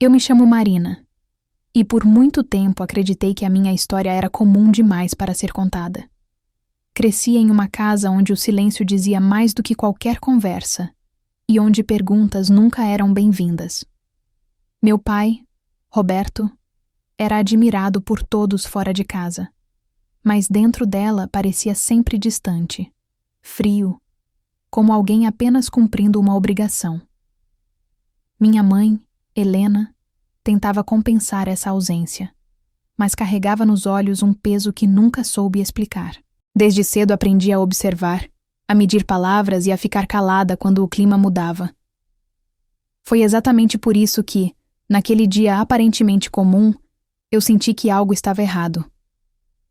Eu me chamo Marina, e por muito tempo acreditei que a minha história era comum demais para ser contada. Cresci em uma casa onde o silêncio dizia mais do que qualquer conversa, e onde perguntas nunca eram bem-vindas. Meu pai, Roberto, era admirado por todos fora de casa, mas dentro dela parecia sempre distante, frio, como alguém apenas cumprindo uma obrigação. Minha mãe, Helena, tentava compensar essa ausência, mas carregava nos olhos um peso que nunca soube explicar. Desde cedo aprendi a observar, a medir palavras e a ficar calada quando o clima mudava. Foi exatamente por isso que, naquele dia aparentemente comum, eu senti que algo estava errado.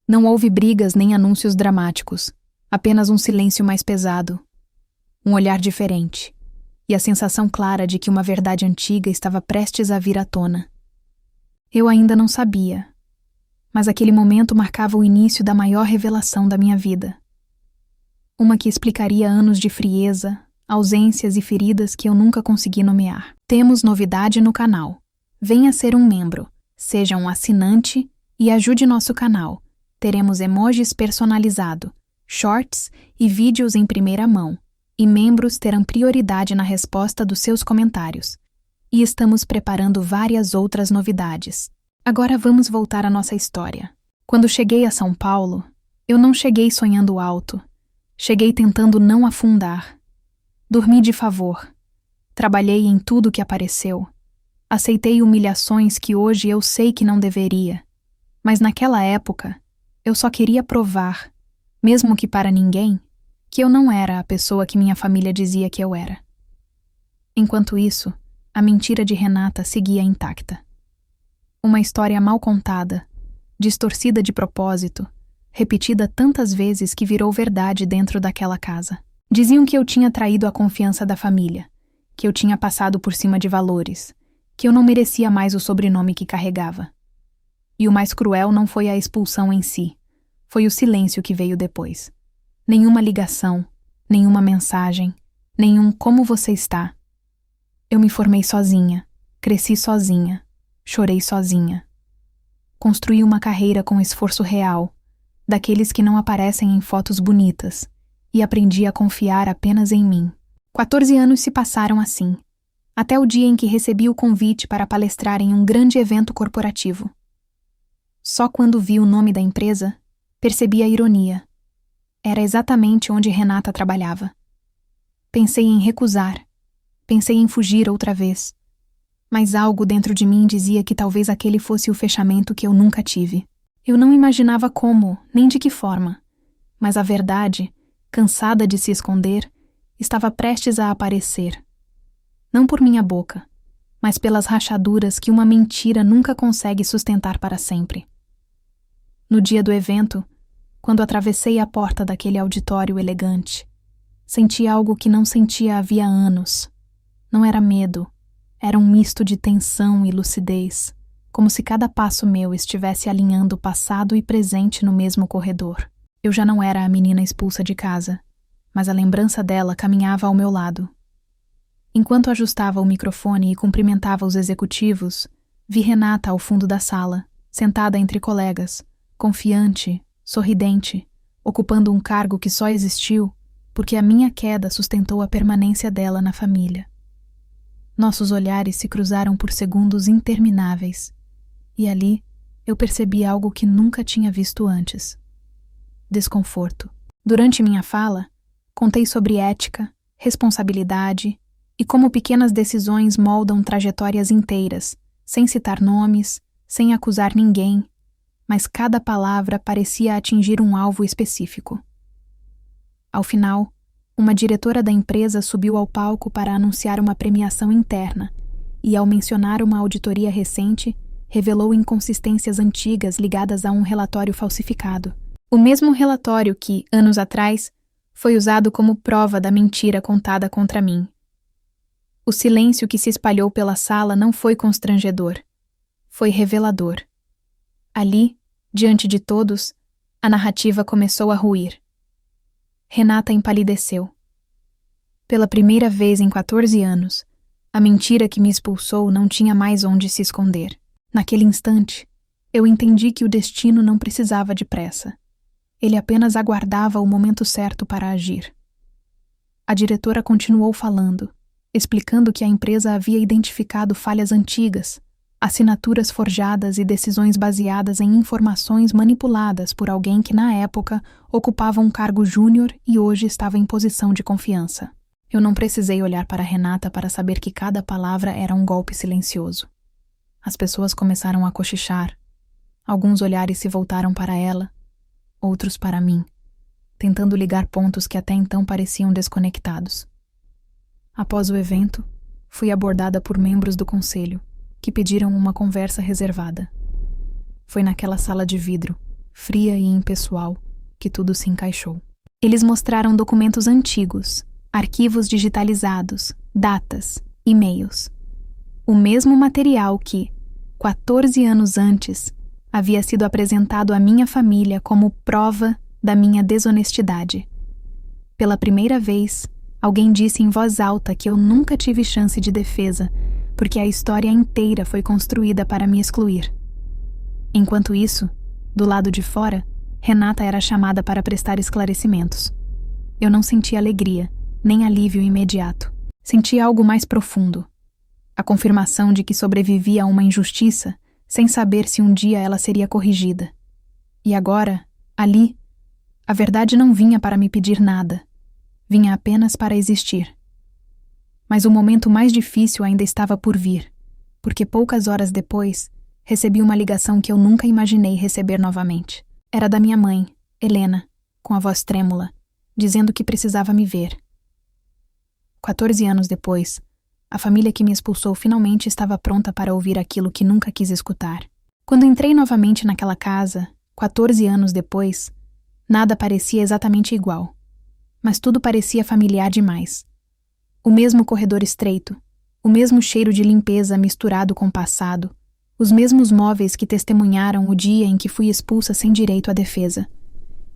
Não houve brigas nem anúncios dramáticos, apenas um silêncio mais pesado, um olhar diferente, e a sensação clara de que uma verdade antiga estava prestes a vir à tona. Eu ainda não sabia, mas aquele momento marcava o início da maior revelação da minha vida. Uma que explicaria anos de frieza, ausências e feridas que eu nunca consegui nomear. Temos novidade no canal. Venha ser um membro, seja um assinante e ajude nosso canal. Teremos emojis personalizados, shorts e vídeos em primeira mão, e membros terão prioridade na resposta dos seus comentários. E estamos preparando várias outras novidades. Agora vamos voltar à nossa história. Quando cheguei a São Paulo, eu não cheguei sonhando alto. Cheguei tentando não afundar. Dormi de favor. Trabalhei em tudo que apareceu. Aceitei humilhações que hoje eu sei que não deveria. Mas naquela época, eu só queria provar, mesmo que para ninguém, que eu não era a pessoa que minha família dizia que eu era. Enquanto isso, a mentira de Renata seguia intacta. Uma história mal contada, distorcida de propósito, repetida tantas vezes que virou verdade dentro daquela casa. Diziam que eu tinha traído a confiança da família, que eu tinha passado por cima de valores, que eu não merecia mais o sobrenome que carregava. E o mais cruel não foi a expulsão em si, foi o silêncio que veio depois. Nenhuma ligação, nenhuma mensagem, nenhum "como você está?". Eu me formei sozinha, cresci sozinha, chorei sozinha. Construí uma carreira com esforço real, daqueles que não aparecem em fotos bonitas, e aprendi a confiar apenas em mim. 14 anos se passaram assim, até o dia em que recebi o convite para palestrar em um grande evento corporativo. Só quando vi o nome da empresa, percebi a ironia. Era exatamente onde Renata trabalhava. Pensei em recusar. Pensei em fugir outra vez. Mas algo dentro de mim dizia que talvez aquele fosse o fechamento que eu nunca tive. Eu não imaginava como, nem de que forma. Mas a verdade, cansada de se esconder, estava prestes a aparecer. Não por minha boca, mas pelas rachaduras que uma mentira nunca consegue sustentar para sempre. No dia do evento, quando atravessei a porta daquele auditório elegante, senti algo que não sentia havia anos. Não era medo, era um misto de tensão e lucidez, como se cada passo meu estivesse alinhando passado e presente no mesmo corredor. Eu já não era a menina expulsa de casa, mas a lembrança dela caminhava ao meu lado. Enquanto ajustava o microfone e cumprimentava os executivos, vi Renata ao fundo da sala, sentada entre colegas, confiante, sorridente, ocupando um cargo que só existiu porque a minha queda sustentou a permanência dela na família. Nossos olhares se cruzaram por segundos intermináveis, e ali eu percebi algo que nunca tinha visto antes. Desconforto. Durante minha fala, contei sobre ética, responsabilidade e como pequenas decisões moldam trajetórias inteiras, sem citar nomes, sem acusar ninguém, mas cada palavra parecia atingir um alvo específico. Ao final, uma diretora da empresa subiu ao palco para anunciar uma premiação interna e, ao mencionar uma auditoria recente, revelou inconsistências antigas ligadas a um relatório falsificado. O mesmo relatório que, anos atrás, foi usado como prova da mentira contada contra mim. O silêncio que se espalhou pela sala não foi constrangedor, foi revelador. Ali, diante de todos, a narrativa começou a ruir. Renata empalideceu. Pela primeira vez em 14 anos, A mentira que me expulsou não tinha mais onde se esconder. Naquele instante, eu entendi que o destino não precisava de pressa. Ele apenas aguardava o momento certo para agir. A diretora continuou falando, explicando que a empresa havia identificado falhas antigas, assinaturas forjadas e decisões baseadas em informações manipuladas por alguém que na época ocupava um cargo júnior e hoje estava em posição de confiança. Eu não precisei olhar para Renata para saber que cada palavra era um golpe silencioso. As pessoas começaram a cochichar. Alguns olhares se voltaram para ela, outros para mim, tentando ligar pontos que até então pareciam desconectados. Após o evento, fui abordada por membros do conselho, que pediram uma conversa reservada. Foi naquela sala de vidro, fria e impessoal, que tudo se encaixou. Eles mostraram documentos antigos, arquivos digitalizados, datas, e-mails. O mesmo material que, 14 anos antes, havia sido apresentado à minha família como prova da minha desonestidade. Pela primeira vez, alguém disse em voz alta que eu nunca tive chance de defesa, porque a história inteira foi construída para me excluir. Enquanto isso, do lado de fora, Renata era chamada para prestar esclarecimentos. Eu não senti alegria, nem alívio imediato. Senti algo mais profundo. A confirmação de que sobrevivia a uma injustiça, sem saber se um dia ela seria corrigida. E agora, ali, a verdade não vinha para me pedir nada. Vinha apenas para existir. Mas o momento mais difícil ainda estava por vir, porque poucas horas depois, recebi uma ligação que eu nunca imaginei receber novamente. Era da minha mãe, Helena, com a voz trêmula, dizendo que precisava me ver. 14 anos depois, a família que me expulsou finalmente estava pronta para ouvir aquilo que nunca quis escutar. Quando entrei novamente naquela casa, 14 anos depois, nada parecia exatamente igual, mas tudo parecia familiar demais. O mesmo corredor estreito, o mesmo cheiro de limpeza misturado com o passado, os mesmos móveis que testemunharam o dia em que fui expulsa sem direito à defesa.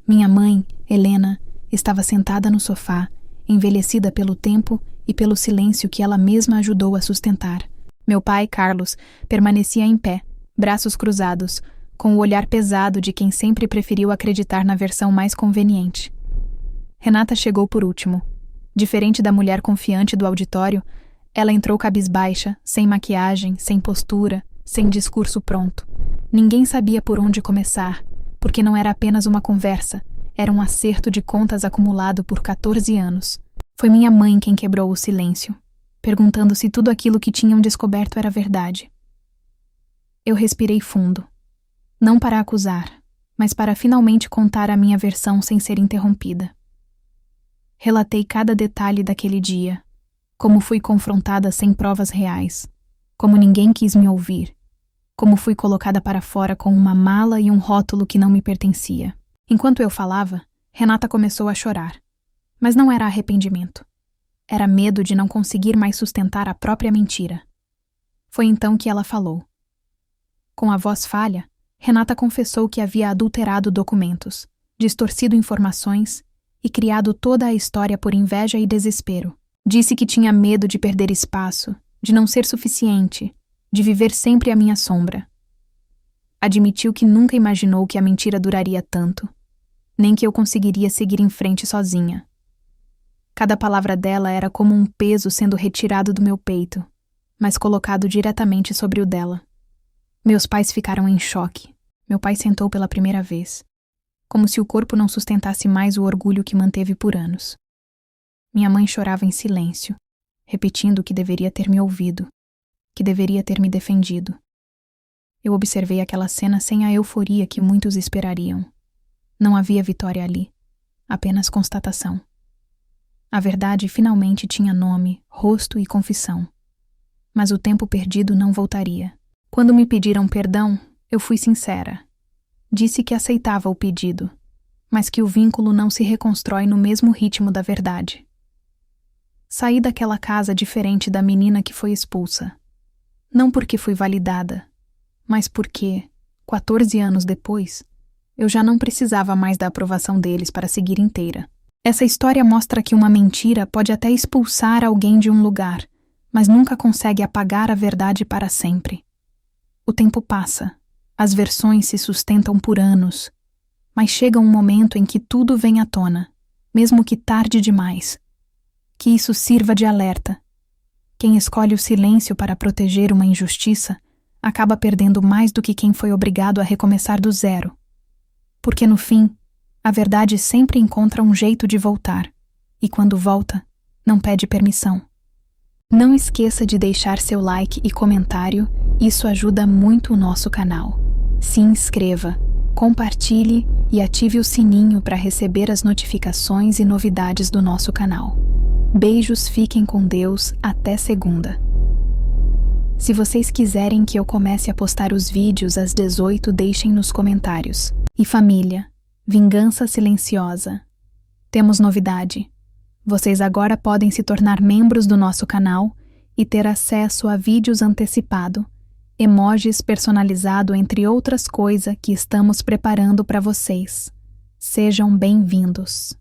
Minha mãe, Helena, estava sentada no sofá, envelhecida pelo tempo e pelo silêncio que ela mesma ajudou a sustentar. Meu pai, Carlos, permanecia em pé, braços cruzados, com o olhar pesado de quem sempre preferiu acreditar na versão mais conveniente. Renata chegou por último. Diferente da mulher confiante do auditório, ela entrou cabisbaixa, sem maquiagem, sem postura, sem discurso pronto. Ninguém sabia por onde começar, porque não era apenas uma conversa, era um acerto de contas acumulado por 14 anos. Foi minha mãe quem quebrou o silêncio, perguntando se tudo aquilo que tinham descoberto era verdade. Eu respirei fundo, não para acusar, mas para finalmente contar a minha versão sem ser interrompida. Relatei cada detalhe daquele dia, como fui confrontada sem provas reais, como ninguém quis me ouvir, como fui colocada para fora com uma mala e um rótulo que não me pertencia. Enquanto eu falava, Renata começou a chorar. Mas não era arrependimento. Era medo de não conseguir mais sustentar a própria mentira. Foi então que ela falou. Com a voz falha, Renata confessou que havia adulterado documentos, distorcido informações e criado toda a história por inveja e desespero. Disse que tinha medo de perder espaço, de não ser suficiente, de viver sempre à minha sombra. Admitiu que nunca imaginou que a mentira duraria tanto, nem que eu conseguiria seguir em frente sozinha. Cada palavra dela era como um peso sendo retirado do meu peito, mas colocado diretamente sobre o dela. Meus pais ficaram em choque. Meu pai sentou pela primeira vez, como se o corpo não sustentasse mais o orgulho que manteve por anos. Minha mãe chorava em silêncio, repetindo que deveria ter me ouvido, que deveria ter me defendido. Eu observei aquela cena sem a euforia que muitos esperariam. Não havia vitória ali, apenas constatação. A verdade finalmente tinha nome, rosto e confissão. Mas o tempo perdido não voltaria. Quando me pediram perdão, eu fui sincera. Disse que aceitava o pedido, mas que o vínculo não se reconstrói no mesmo ritmo da verdade. Saí daquela casa diferente da menina que foi expulsa. Não porque fui validada, mas porque, 14 anos depois, eu já não precisava mais da aprovação deles para seguir inteira. Essa história mostra que uma mentira pode até expulsar alguém de um lugar, mas nunca consegue apagar a verdade para sempre. O tempo passa, as versões se sustentam por anos, mas chega um momento em que tudo vem à tona, mesmo que tarde demais. Que isso sirva de alerta. Quem escolhe o silêncio para proteger uma injustiça acaba perdendo mais do que quem foi obrigado a recomeçar do zero. Porque no fim, a verdade sempre encontra um jeito de voltar, e quando volta, não pede permissão. Não esqueça de deixar seu like e comentário, isso ajuda muito o nosso canal. Se inscreva, compartilhe e ative o sininho para receber as notificações e novidades do nosso canal. Beijos, fiquem com Deus, até segunda. Se vocês quiserem que eu comece a postar os vídeos às 18, deixem nos comentários. E família, vingança silenciosa. Temos novidade. Vocês agora podem se tornar membros do nosso canal e ter acesso a vídeos antecipados, emojis personalizados, entre outras coisas que estamos preparando para vocês. Sejam bem-vindos.